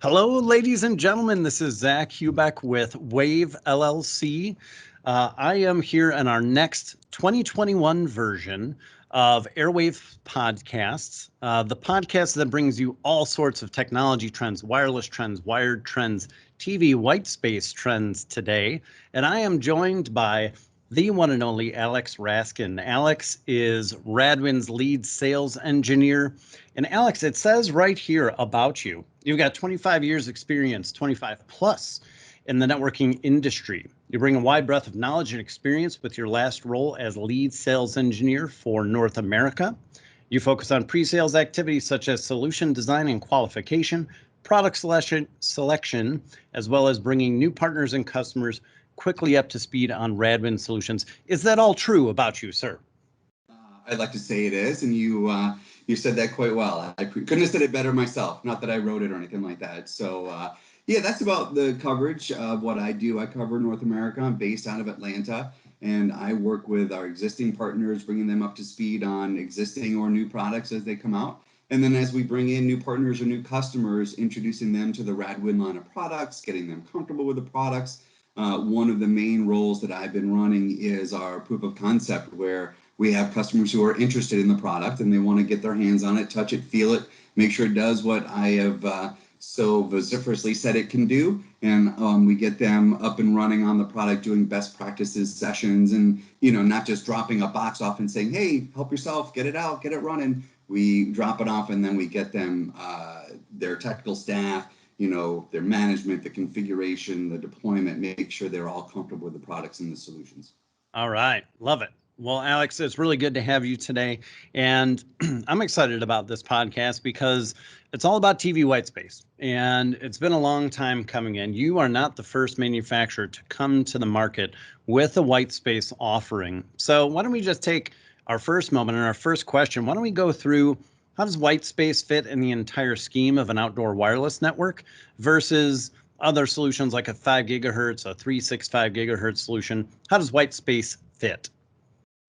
Hello, ladies and gentlemen. This is Zach Hubeck with Wave LLC. I am here in our next 2021 version of AirWAVs podcasts, the podcast that brings you all sorts of technology trends, wireless trends, wired trends, TV Whitespace trends today. And I am joined by the one and only Alex Raskin. Alex is RADWIN's lead sales engineer. And Alex, it says right here about you, you've got 25 years experience, 25 plus in the networking industry. You bring a wide breadth of knowledge and experience with your last role as lead sales engineer for North America. You focus on pre-sales activities such as solution design and qualification, product selection, as well as bringing new partners and customers quickly up to speed on RADWIN solutions. Is that all true about you, sir? I'd like to say it is, and you said that quite well. I couldn't have said it better myself. Not that I wrote it or anything like that. So yeah, that's about the coverage of what I do. I cover North America. I'm based out of Atlanta, and I work with our existing partners, bringing them up to speed on existing or new products as they come out. And then as we bring in new partners or new customers, introducing them to the RADWIN line of products, getting them comfortable with the products. One of the main roles that I've been running is our proof of concept, where we have customers who are interested in the product and they want to get their hands on it, touch it, feel it, make sure it does what I have so vociferously said it can do. And we get them up and running on the product, doing best practices sessions, and not just dropping a box off and saying, hey, help yourself, get it out, get it running. We drop it off and then we get them their technical staff, their management, the configuration, the deployment, make sure they're all comfortable with the products and the solutions. All right. Love it. Well, Alex, it's really good to have you today. And I'm excited about this podcast because it's all about TV Whitespace. And it's been a long time coming in. You are not the first manufacturer to come to the market with a Whitespace offering. So why don't we just take our first moment and our first question? Why don't we go through how does Whitespace fit in the entire scheme of an outdoor wireless network versus other solutions like a 5 gigahertz, a 365 gigahertz solution? How does Whitespace fit?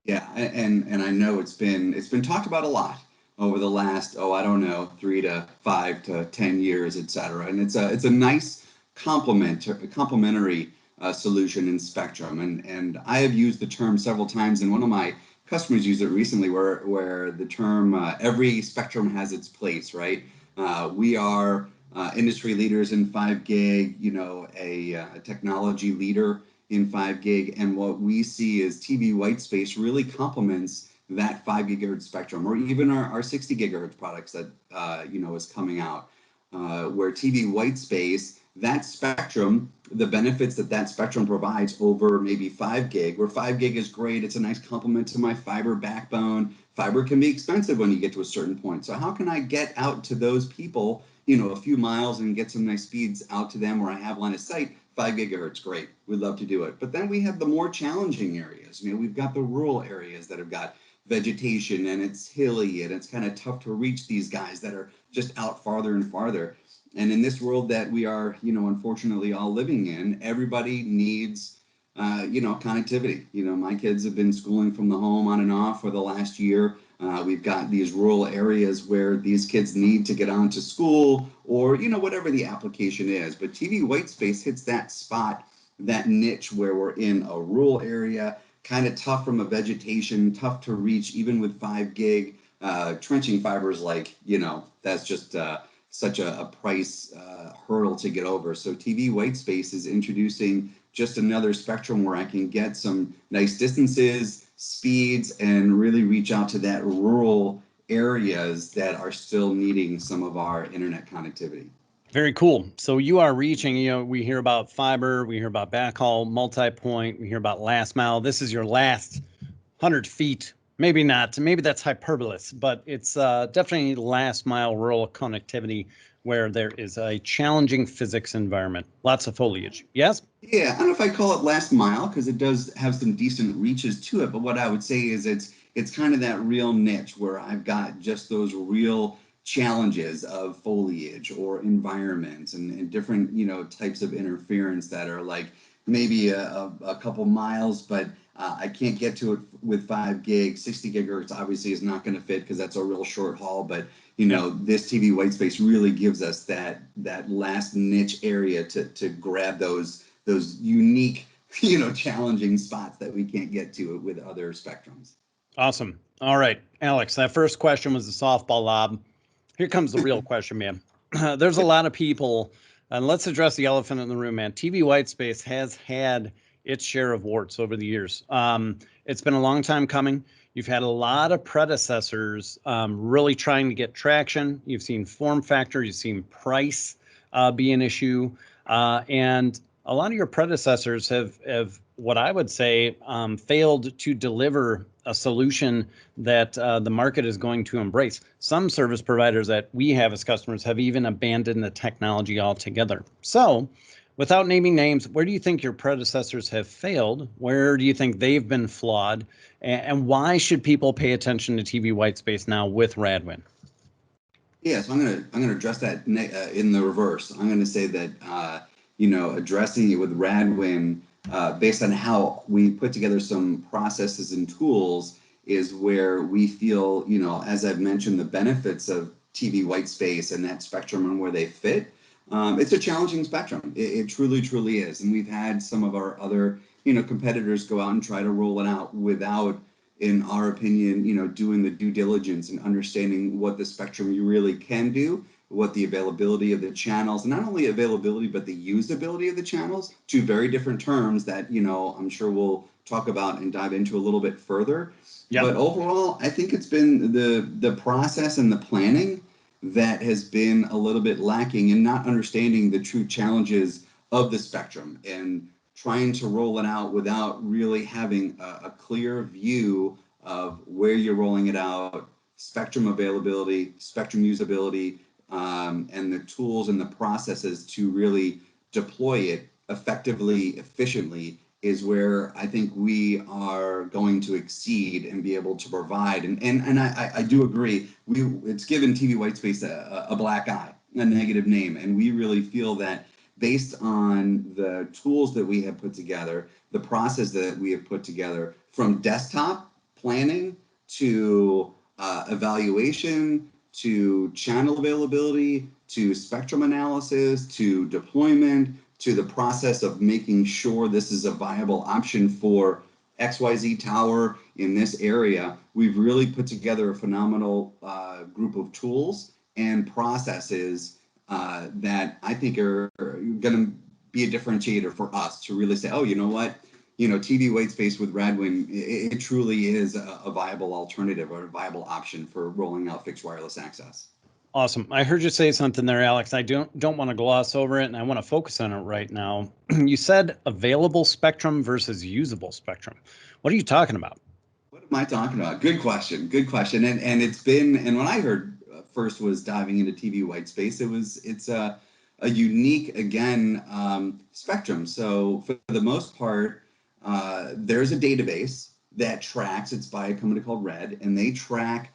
Yeah, and I know it's been talked about a lot over the last 3 to 5 to 10 years, et cetera. And it's a nice complementary solution in spectrum. And I have used the term several times, and one of my customers used it recently, where the term every spectrum has its place, right? We are industry leaders in 5 gig, a technology leader in 5 gig, and what we see is TV Whitespace really complements that 5 gigahertz spectrum, or even our 60 gigahertz products that is coming out, where TV Whitespace, that spectrum, the benefits that spectrum provides over maybe 5 gig, where 5 gig is great, it's a nice complement to my fiber backbone. Fiber can be expensive when you get to a certain point, so how can I get out to those people, a few miles and get some nice speeds out to them where I have line of sight? 5 gigahertz, great. We'd love to do it. But then we have the more challenging areas. We've got the rural areas that have got vegetation and it's hilly and it's kind of tough to reach these guys that are just out farther and farther. And in this world that we are, unfortunately all living in, everybody needs, connectivity. My kids have been schooling from the home on and off for the last year. We've got these rural areas where these kids need to get on to school or, whatever the application is. But TV Whitespace hits that spot, that niche where we're in a rural area, kind of tough from a vegetation, tough to reach, even with 5 gig. Trenching fibers, that's just such a price hurdle to get over. So TV Whitespace is introducing just another spectrum where I can get some nice distances, speeds, and really reach out to that rural areas that are still needing some of our internet connectivity. Very cool. So you are reaching, we hear about fiber, we hear about backhaul, multi-point, we hear about last mile. This is your last 100 feet. Maybe not. Maybe that's hyperbole, but it's definitely last mile rural connectivity where there is a challenging physics environment. Lots of foliage. Yes? Yeah, I don't know if I call it last mile because it does have some decent reaches to it. But what I would say is it's kind of that real niche where I've got just those real challenges of foliage or environments and different, types of interference that are like maybe a couple miles, but I can't get to it with 5 gigs. 60 gigahertz obviously is not going to fit because that's a real short haul. But this TV Whitespace really gives us that last niche area to grab those unique challenging spots that we can't get to with other spectrums. Awesome. All right, Alex, that first question was a softball lob. Here comes the real question, man. There's a lot of people, and let's address the elephant in the room, man. TV Whitespace has had its share of warts over the years. It's been a long time coming. You've had a lot of predecessors really trying to get traction. You've seen form factor, you've seen price be an issue, and a lot of your predecessors have what I would say failed to deliver a solution that the market is going to embrace. Some service providers that we have as customers have even abandoned the technology altogether. So, without naming names, where do you think your predecessors have failed? Where do you think they've been flawed? And why should people pay attention to TV Whitespace now with RADWIN? Yeah, so I'm gonna address that in the reverse. I'm gonna say that addressing it with RADWIN based on how we put together some processes and tools is where we feel, as I've mentioned, the benefits of TV Whitespace and that spectrum and where they fit. It's a challenging spectrum. It truly, truly is. And we've had some of our other, competitors go out and try to roll it out without, in our opinion, doing the due diligence and understanding what the spectrum you really can do, what the availability of the channels, and not only availability, but the usability of the channels, two very different terms that, I'm sure we'll talk about and dive into a little bit further. Yep. But overall, I think it's been the process and the planning that has been a little bit lacking in not understanding the true challenges of the spectrum and trying to roll it out without really having a clear view of where you're rolling it out, spectrum availability, spectrum usability, and the tools and the processes to really deploy it effectively, efficiently, is where I think we are going to exceed and be able to provide. And I do agree, it's given TV Whitespace a black eye, a negative name, and we really feel that based on the tools that we have put together, the process that we have put together, from desktop planning to evaluation, to channel availability, to spectrum analysis, to deployment, to the process of making sure this is a viable option for XYZ tower in this area, we've really put together a phenomenal group of tools and processes that I think are going to be a differentiator for us to really say, oh, you know what? TV Whitespace with RADWIN, it truly is a viable alternative or a viable option for rolling out fixed wireless access. Awesome. I heard you say something there, Alex. I don't want to gloss over it, and I want to focus on it right now. You said available spectrum versus usable spectrum. What are you talking about? What am I talking about? Good question. Good question. And it's been, and when I heard first was diving into TV Whitespace, it's a unique, again, spectrum. So for the most part, there's a database that tracks, it's by a company called RED, and they track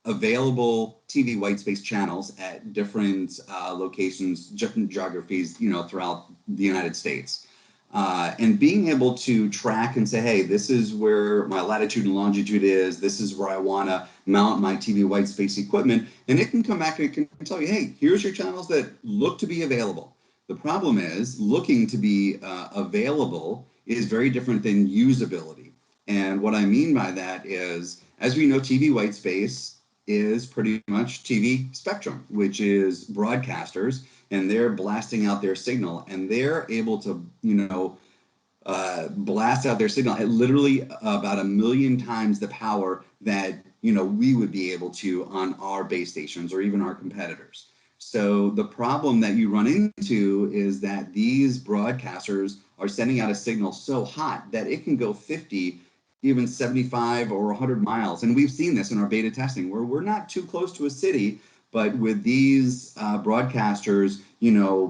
available TV Whitespace channels at different locations, different geographies, throughout the United States. And being able to track and say, hey, this is where my latitude and longitude is, this is where I want to mount my TV Whitespace equipment, and it can come back and it can tell you, hey, here's your channels that look to be available. The problem is looking to be available is very different than usability. And what I mean by that is, as we know, TV Whitespace is pretty much TV spectrum, which is broadcasters, and they're blasting out their signal, and they're able to, blast out their signal at literally about 1 million times the power that, we would be able to on our base stations or even our competitors. So the problem that you run into is that these broadcasters are sending out a signal so hot that it can go 50, even 75 or 100 miles. And we've seen this in our beta testing where we're not too close to a city, but with these broadcasters,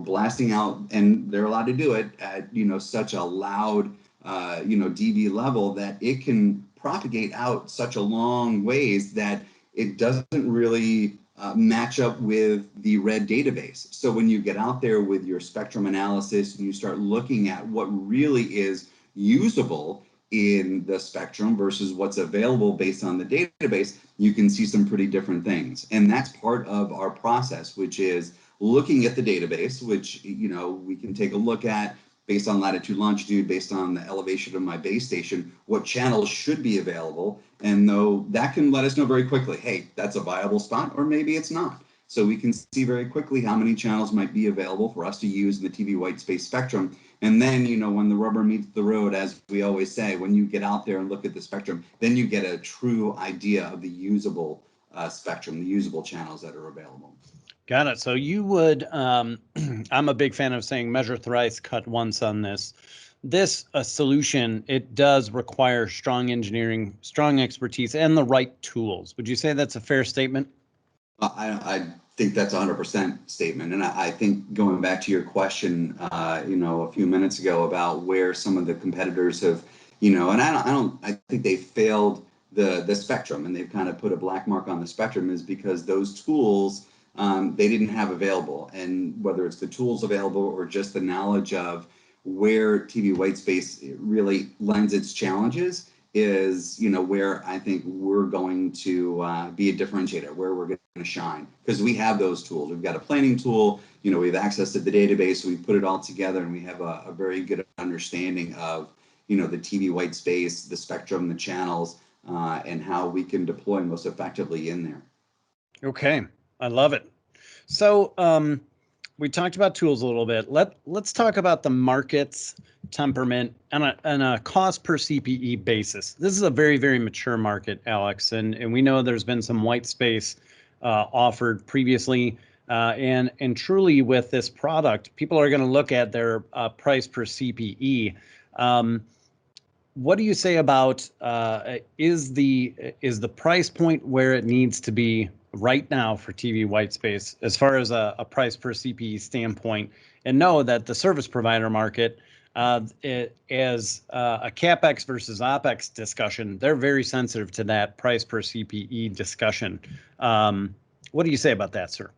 blasting out, and they're allowed to do it at, such a loud, dB level that it can propagate out such a long ways that it doesn't really match up with the RAD database. So when you get out there with your spectrum analysis and you start looking at what really is usable in the spectrum versus what's available based on the database, you can see some pretty different things. And that's part of our process, which is looking at the database, which, we can take a look at based on latitude, longitude, based on the elevation of my base station, what channels should be available. And though that can let us know very quickly, hey, that's a viable spot, or maybe it's not. So we can see very quickly how many channels might be available for us to use in the TV Whitespace spectrum. And then, when the rubber meets the road, as we always say, when you get out there and look at the spectrum, then you get a true idea of the usable spectrum, the usable channels that are available. Got it. So you would, I'm a big fan of saying measure thrice, cut once on this. This solution, it does require strong engineering, strong expertise, and the right tools. Would you say that's a fair statement? I think that's 100% statement. And I think going back to your question, a few minutes ago about where some of the competitors have, and I think they failed the spectrum, and they've kind of put a black mark on the spectrum, is because those tools they didn't have available. And whether it's the tools available or just the knowledge of where TV Whitespace really lends its challenges is, where I think we're going to be a differentiator, where we're going to shine, because we have those tools. We've got a planning tool, we have access to the database, we put it all together, and we have a very good understanding of, the TV Whitespace, the spectrum, the channels, and how we can deploy most effectively in there. Okay, I love it. So we talked about tools a little bit. Let's talk about the market's temperament on a cost per CPE basis. This is a very, very mature market, Alex, and we know there's been some white space offered previously, and truly with this product, people are going to look at their price per CPE. What do you say about is the price point where it needs to be right now for TV Whitespace as far as a price per CPE standpoint, and know that the service provider market as a CapEx versus OpEx discussion, they're very sensitive to that price per CPE discussion. What do you say about that, sir?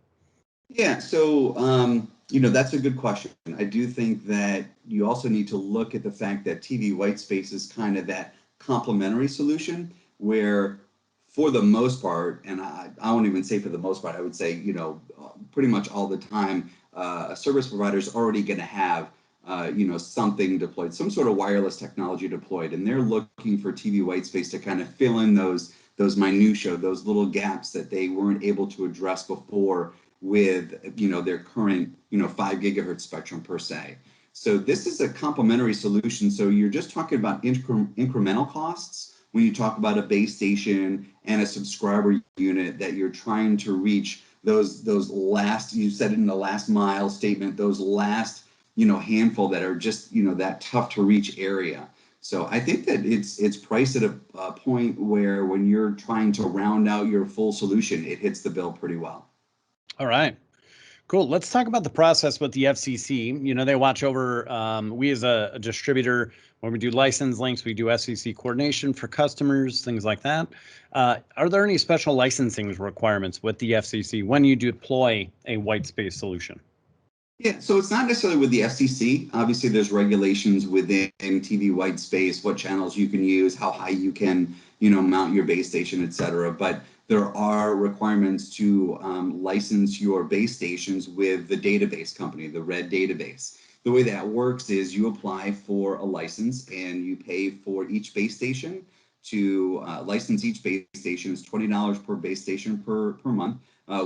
Yeah, so that's a good question. I do think that you also need to look at the fact that TV Whitespace is kind of that complementary solution where, for the most part, and I won't even say for the most part, I would say, pretty much all the time, a service provider is already going to have, something deployed, some sort of wireless technology deployed, and they're looking for TV Whitespace to kind of fill in those minutia, those little gaps that they weren't able to address before with, their current, 5 gigahertz spectrum per se. So this is a complementary solution. So you're just talking about incremental costs when you talk about a base station and a subscriber unit that you're trying to reach those last, you said it in the last mile statement, those last, handful that are just, that tough to reach area. So I think that it's priced at a point where when you're trying to round out your full solution, it hits the bill pretty well. All right. Cool. Let's talk about the process with the FCC. They watch over, we as a distributor, when we do license links, we do FCC coordination for customers, things like that. Are there any special licensing requirements with the FCC when you deploy a white space solution? Yeah, so it's not necessarily with the FCC. Obviously, there's regulations within TV Whitespace, what channels you can use, how high you can, mount your base station, et cetera. But there are requirements to license your base stations with the database company, the RAD database. The way that works is you apply for a license and you pay for each base station. To license each base station is $20 per base station per month.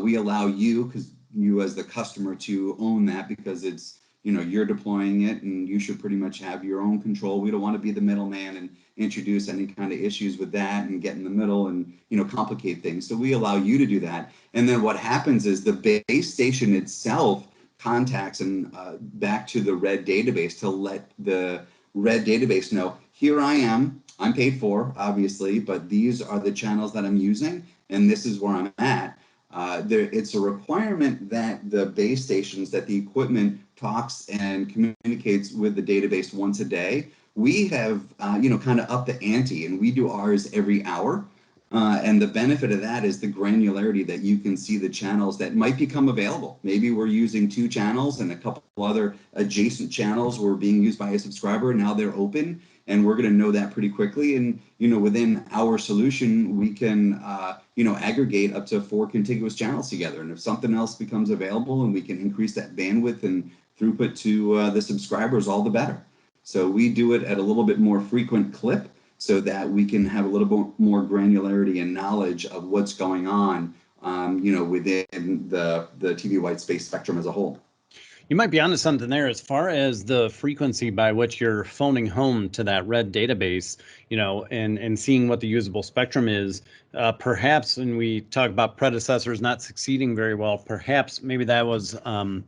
We allow you, because you as the customer, to own that, because it's, you're deploying it and you should pretty much have your own control. We don't want to be the middleman and introduce any kind of issues with that and get in the middle and, complicate things. So we allow you to do that. And then what happens is the base station itself contacts and back to the RAD database to let the RAD database know, here I am, I'm paid for, obviously, but these are the channels that I'm using, and this is where I'm at. It's a requirement that the base stations, that the equipment talks and communicates with the database once a day. We have, kind of upped the ante, and we do ours every hour. And the benefit of that is the granularity that you can see the channels that might become available. Maybe we're using 2 channels and a couple other adjacent channels were being used by a subscriber. Now they're open, and we're going to know that pretty quickly. And within our solution, we can aggregate up to 4 contiguous channels together. And if something else becomes available and we can increase that bandwidth and throughput to the subscribers, all the better. So we do it at a little bit more frequent clip, so that we can have a little bit more granularity and knowledge of what's going on, within the TV Whitespace spectrum as a whole. You might be onto something there as far as the frequency by which you're phoning home to that red database, and seeing what the usable spectrum is. Perhaps when we talk about predecessors not succeeding very well, perhaps maybe that was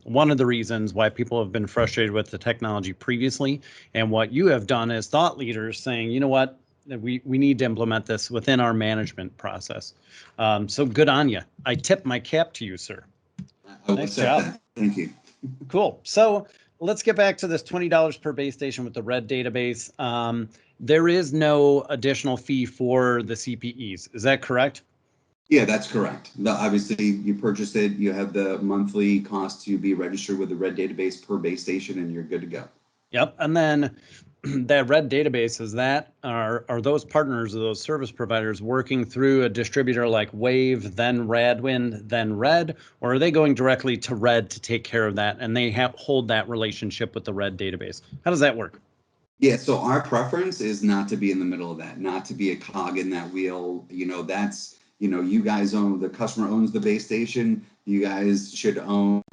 one of the reasons why people have been frustrated with the technology previously. And what you have done as thought leaders saying, you know what, we need to implement this within our management process. So good on you. I tip my cap to you, sir. I will accept that. Thank you. Cool. So let's get back to this $20 per base station with the red database. There is no additional fee for the CPEs. Is that correct? Yeah, that's correct. Obviously, you purchase it, you have the monthly cost to be registered with the red database per base station, and you're good to go. Yep. And then that red database, are those partners or those service providers working through a distributor like Wave, then RADWIN, then Red, or are they going directly to Red to take care of that, and they hold that relationship with the red database? How does that work? Yeah, so our preference is not to be in the middle of that, not to be a cog in that wheel. That's, you guys the customer owns the base station. You guys should own,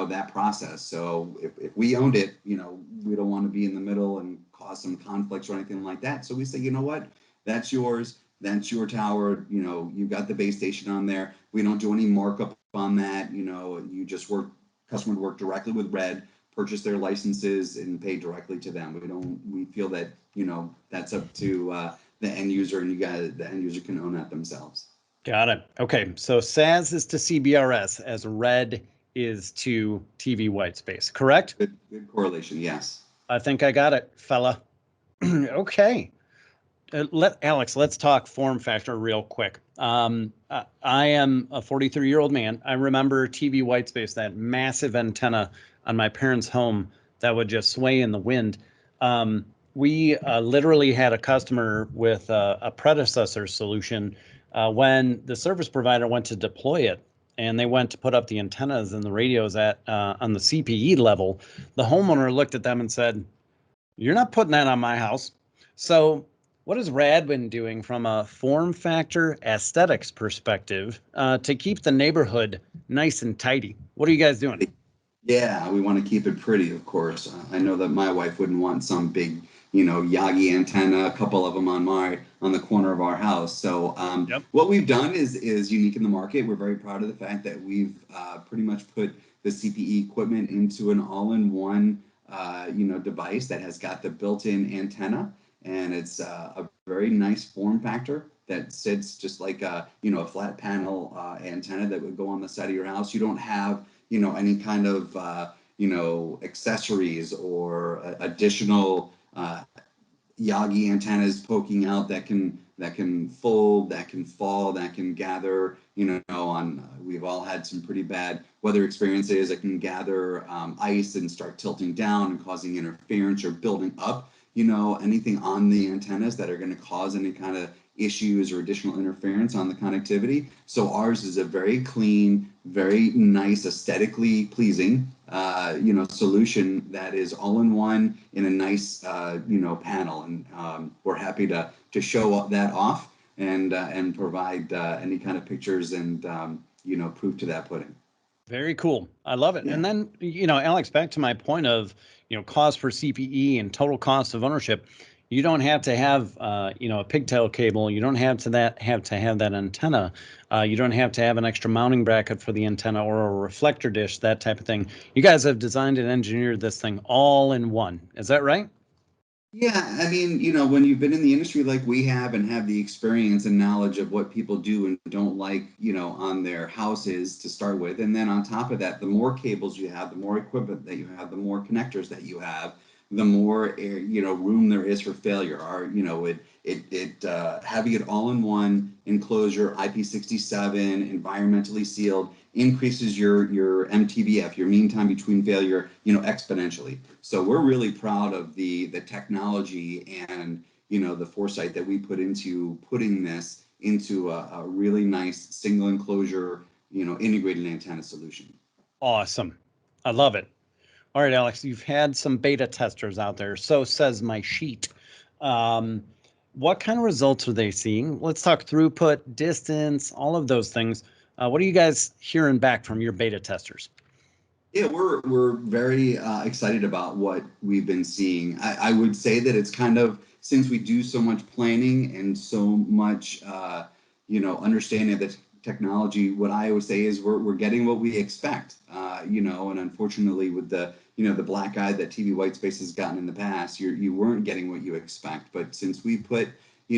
that process. So if we owned it, we don't want to be in the middle and cause some conflicts or anything like that. So we say, you know what, that's yours. That's your tower. You've got the base station on there. We don't do any markup on that. You just customer would work directly with Red, purchase their licenses and pay directly to them. We feel that, that's up to the end user, and the end user can own that themselves. Got it. Okay. So SAS is to CBRS as Red is to TV Whitespace, correct? Good correlation. Yes. I think I got it, fella. Okay. Alex, let's talk form factor real quick. I am a 43-year-old man. I remember TV Whitespace, that massive antenna on my parents' home that would just sway in the wind. We literally had a customer with a predecessor solution when the service provider went to deploy it, and they went to put up the antennas and the radios on the CPE level. The homeowner looked at them and said, "You're not putting that on my house." So what is RADWIN doing from a form factor aesthetics perspective to keep the neighborhood nice and tidy? What are you guys doing? Yeah, we want to keep it pretty, of course. I know that my wife wouldn't want some big, Yagi antenna, a couple of them on the corner of our house. So Yep. What we've done is unique in the market. We're very proud of the fact that we've pretty much put the CPE equipment into an all-in-one, device that has got the built-in antenna, and it's a very nice form factor that sits just like a flat panel antenna that would go on the side of your house. You don't have any kind of accessories or additional Yagi antennas poking out that can fold, that can fall, that can gather. We've all had some pretty bad weather experiences that can gather ice and start tilting down and causing interference or building up. Anything on the antennas that are going to cause any kind of issues or additional interference on the connectivity. So ours is a very clean, very nice, aesthetically pleasing, solution that is all in one in a nice, panel. And we're happy to show that off and provide any kind of pictures and, proof to that pudding. Very cool. I love it. Yeah. And then, Alex, back to my point of, cost for CPE and total cost of ownership. You don't have to have, a pigtail cable. You don't have to have that antenna. You don't have to have an extra mounting bracket for the antenna or a reflector dish, that type of thing. You guys have designed and engineered this thing all in one. Is that right? Yeah, I mean, when you've been in the industry like we have and have the experience and knowledge of what people do and don't like, on their houses to start with, and then on top of that, the more cables you have, the more equipment that you have, the more connectors that you have, the more air, room there is for failure. Having it all in one enclosure, IP67, environmentally sealed, increases your MTBF, your mean time between failure, exponentially. So we're really proud of the technology and the foresight that we put into putting this into a really nice single enclosure, integrated antenna solution. Awesome. I love it. All right, Alex, you've had some beta testers out there. So says my sheet. What kind of results are they seeing? Let's talk throughput, distance, all of those things. What are you guys hearing back from your beta testers? Yeah, we're very excited about what we've been seeing. I would say that it's kind of, since we do so much planning and so much understanding of the technology, what I always say is we're getting what we expect. And unfortunately with the the black eye that TV Whitespace has gotten in the past, you weren't getting what you expect. But since we put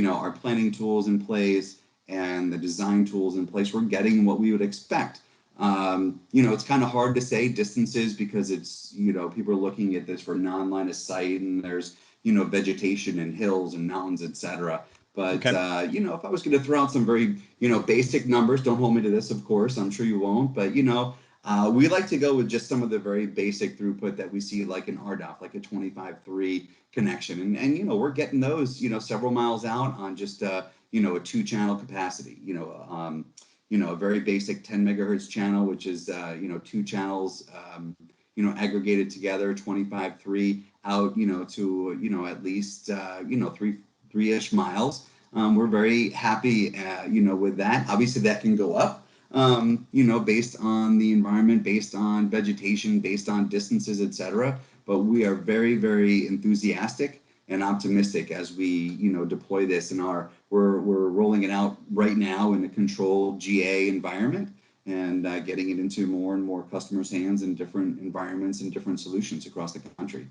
our planning tools in place and the design tools in place, we're getting what we would expect. It's kind of hard to say distances because it's, people are looking at this for non-line of sight, and there's, vegetation and hills and mountains, etc. But, Okay. if I was going to throw out some very, basic numbers, don't hold me to this, of course, I'm sure you won't, but, we like to go with just some of the very basic throughput that we see, like in RDOF, like a 25.3 connection. And we're getting those, several miles out on just, a 2-channel capacity, a very basic 10 megahertz channel, which is, 2 channels, aggregated together, 25.3 out, to, at least, 3-ish miles. We're very happy, with that. Obviously that can go up, based on the environment, based on vegetation, based on distances, etc. But we are very, very enthusiastic and optimistic as we, deploy this in we're rolling it out right now in a controlled GA environment, and getting it into more and more customers' hands in different environments and different solutions across the country.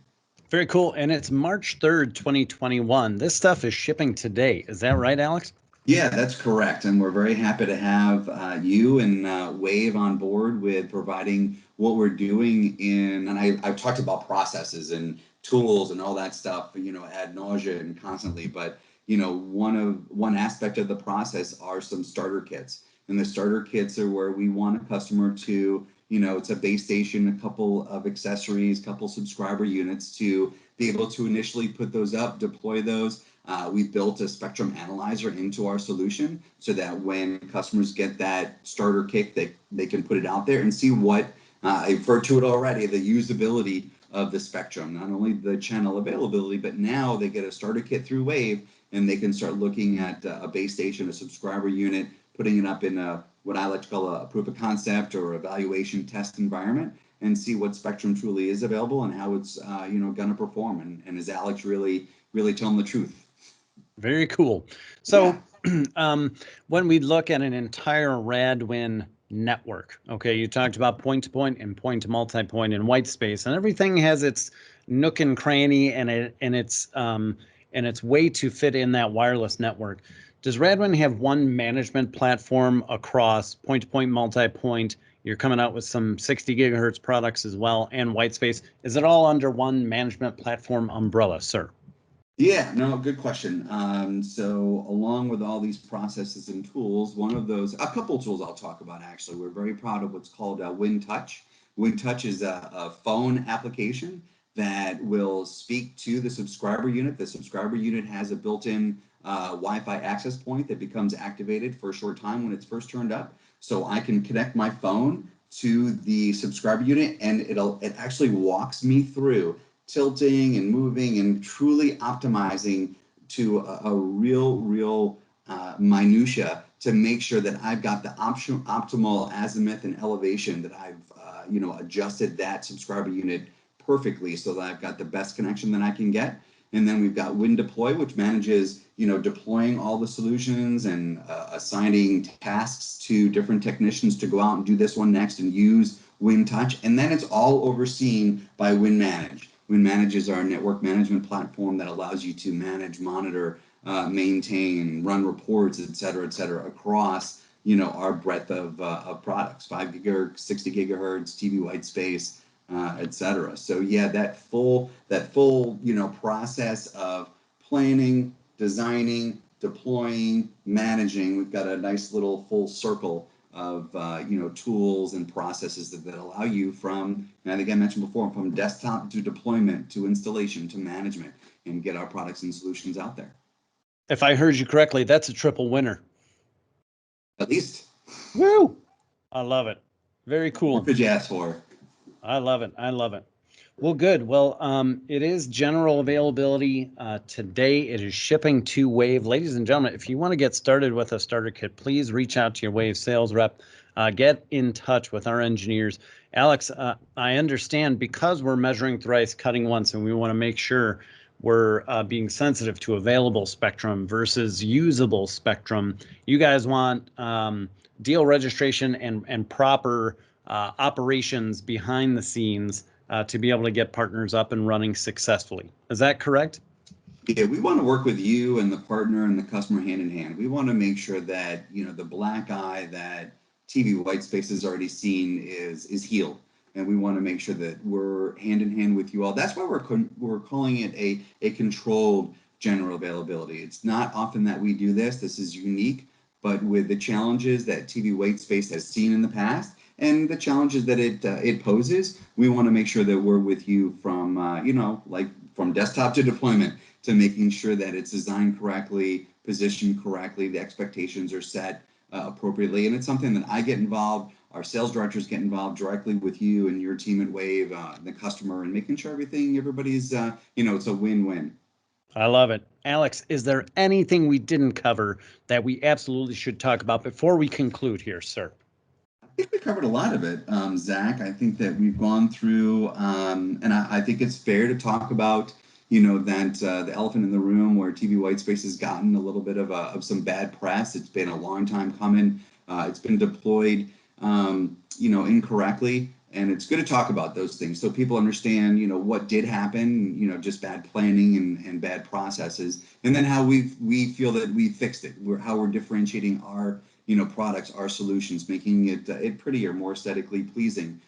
Very cool. And it's March 3rd, 2021. This stuff is shipping today. Is that right, Alex? Yeah, that's correct. And we're very happy to have you and Wave on board with providing what we're doing and I've talked about processes and tools and all that stuff, ad nauseam and constantly, but one aspect of the process are some starter kits. And the starter kits are where we want a customer to, it's a base station, a couple of accessories, couple subscriber units to be able to initially put those up, deploy those. We've built a spectrum analyzer into our solution so that when customers get that starter kit, they can put it out there and see what, I referred to it already, the usability of the spectrum, not only the channel availability, but now they get a starter kit through Wave and they can start looking at a base station, a subscriber unit, putting it up in what I like to call a proof of concept or evaluation test environment, and see what spectrum truly is available and how it's going to perform. And is Alex really telling the truth? Very cool. So when we look at an entire RADWIN network, okay, you talked about point-to-point and point-to-multipoint in Whitespace, and everything has its nook and cranny and its way to fit in that wireless network. Does RADWIN have one management platform across point-to-point, multi-point? You're coming out with some 60 gigahertz products as well, and Whitespace. Is it all under one management platform umbrella, sir? Yeah, no, good question. So along with all these processes and tools, a couple tools I'll talk about actually. We're very proud of what's called WinTouch. WinTouch is a phone application that will speak to the subscriber unit. The subscriber unit has a built-in Wi-Fi access point that becomes activated for a short time when it's first turned up. So I can connect my phone to the subscriber unit, and it actually walks me through tilting and moving and truly optimizing to a real minutia to make sure that I've got the optimal azimuth and elevation, that I've adjusted that subscriber unit perfectly so that I've got the best connection that I can get. And then we've got Win Deploy, which manages deploying all the solutions and assigning tasks to different technicians to go out and do this one next and use WinTouch. And then it's all overseen by WinManage. WinManage is our network management platform that allows you to manage, monitor, maintain, run reports, et cetera, across our breadth of products: 5 gigahertz, 60 gigahertz, TV Whitespace, etc. So yeah, that full process of planning, designing, deploying, managing. We've got a nice little full circle of tools and processes that allow you from, and I think I mentioned before, from desktop to deployment to installation to management, and get our products and solutions out there. If I heard you correctly, that's a triple winner. At least. Woo! I love it. Very cool. What could you ask for? I love it. I love it. Well, good. Well, it is general availability today. It is shipping to Wave. Ladies and gentlemen, if you want to get started with a starter kit, please reach out to your Wave sales rep. Get in touch with our engineers. Alex, I understand because we're measuring thrice, cutting once, and we want to make sure we're being sensitive to available spectrum versus usable spectrum. You guys want deal registration and proper operations behind the scenes to be able to get partners up and running successfully. Is that correct? Yeah, we want to work with you and the partner and the customer hand in hand. We want to make sure that the black eye that TV Whitespace has already seen is healed, and we want to make sure that we're hand in hand with you all. That's why we're calling it a controlled general availability. It's not often that we do this. This is unique, but with the challenges that TV Whitespace has seen in the past and the challenges that it poses, we want to make sure that we're with you from from desktop to deployment, to making sure that it's designed correctly, positioned correctly, the expectations are set appropriately. And it's something that I get involved, our sales directors get involved directly with you and your team at Wave, the customer, and making sure everybody's, it's a win-win. I love it. Alex, is there anything we didn't cover that we absolutely should talk about before we conclude here, sir? I think we covered a lot of it, Zach. I think that we've gone through, and I think it's fair to talk about, that the elephant in the room where TV Whitespace has gotten a little bit of some bad press. It's been a long time coming. It's been deployed, incorrectly, and it's good to talk about those things so people understand, what did happen, just bad planning and bad processes, and then how we feel that we fixed it. How we're differentiating our products, our solutions, making it prettier, more aesthetically pleasing,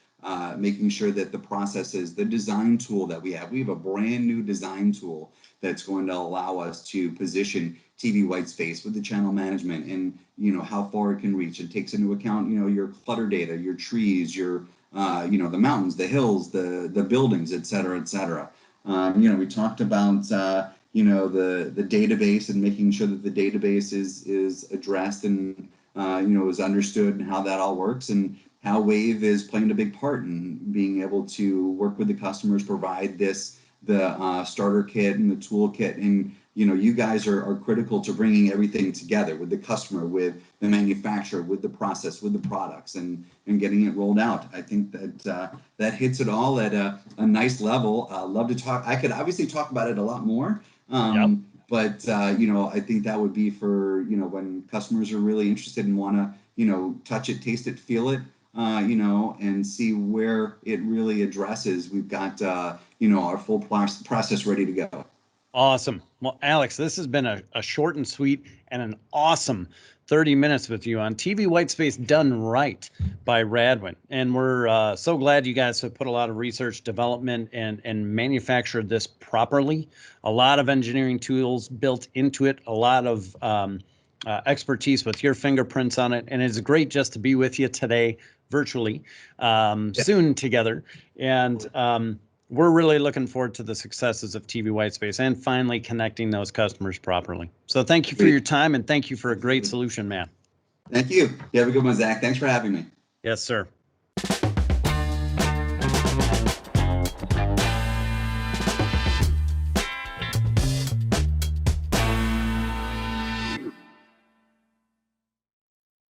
making sure that the processes, the design tool that we have a brand new design tool that's going to allow us to position TV Whitespace with the channel management and how far it can reach. It takes into account your clutter data, your trees, your the mountains, the hills, the buildings, et cetera, et cetera. We talked about the database and making sure that the database is addressed and is understood, and how that all works, and how Wave is playing a big part in being able to work with the customers, provide the starter kit and the tool kit. And you guys are critical to bringing everything together with the customer, with the manufacturer, with the process, with the products, and getting it rolled out. I think that hits it all at a nice level. Love to talk. I could obviously talk about it a lot more. Yep. But I think that would be for when customers are really interested and want to touch it, taste it, feel it, and see where it really addresses. We've got our full process ready to go. Awesome. Well, Alex, this has been a short and sweet and an awesome 30 minutes with you on TV Whitespace done right by RADWIN. And we're so glad you guys have put a lot of research, development, and manufactured this properly. A lot of engineering tools built into it, a lot of expertise with your fingerprints on it. And it's great just to be with you today virtually, soon together. And we're really looking forward to the successes of TV Whitespace and finally connecting those customers properly. So thank you for your time, and thank you for a great solution, man. Thank you. You have a good one, Zach. Thanks for having me. Yes, sir.